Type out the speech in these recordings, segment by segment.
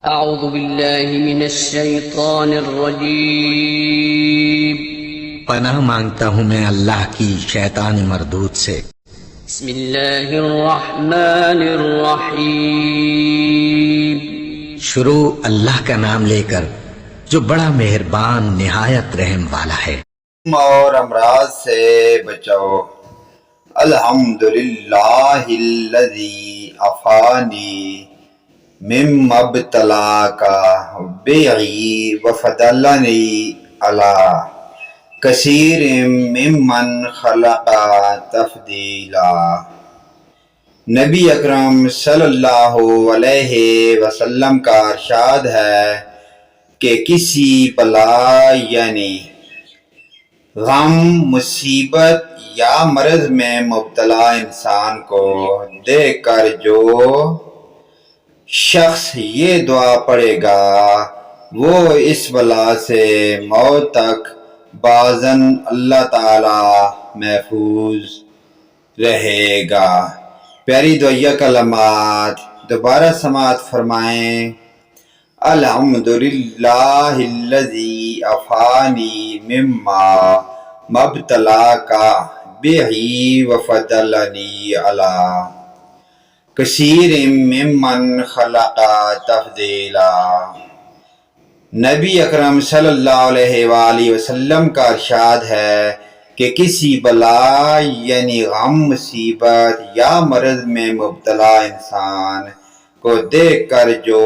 اعوذ باللہ من الشیطان الرجیم پناہ مانگتا ہوں میں اللہ کی شیطان مردود سے۔ بسم اللہ الرحمن الرحیم شروع اللہ کا نام لے کر جو بڑا مہربان نہایت رحم والا ہے۔ اور امراض سے بچاؤ۔ الحمدللہ الذی عافانی مما ابتلاک بہی وفضلنی علی کثیر ممن خلق تفضیلا۔ نبی اکرم صلی اللہ علیہ وسلم کا ارشاد ہے کہ کسی بلا یعنی غم، مصیبت یا مرض میں مبتلا انسان کو دیکھ کر جو شخص یہ دعا پڑھے گا وہ اس بلا سے موت تک باذن اللہ تعالی محفوظ رہے گا۔ پیاری دعائیہ کلمات دوبارہ سماعت فرمائیں۔ الحمدللہ الذی عافانی مما ابتلاک بہی وفضلنی علی کثیر ممن خلق تفضیلا۔ نبی اکرم صلی اللہ علیہ وآلہ وسلم کا ارشاد ہے کہ کسی بلا یعنی غم، مصیبت یا مرض میں مبتلا انسان کو دیکھ کر جو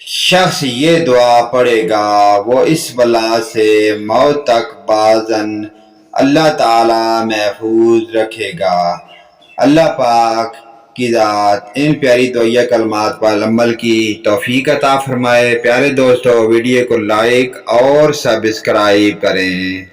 شخص یہ دعا پڑھے گا وہ اس بلا سے موت تک باذن اللہ تعالی محفوظ رکھے گا۔ اللہ پاک کی ذات ان پیاری دعائیہ کلمات پر عمل کی توفیق عطا فرمائے۔ پیارے دوستو، ویڈیو کو لائک اور سبسکرائب کریں۔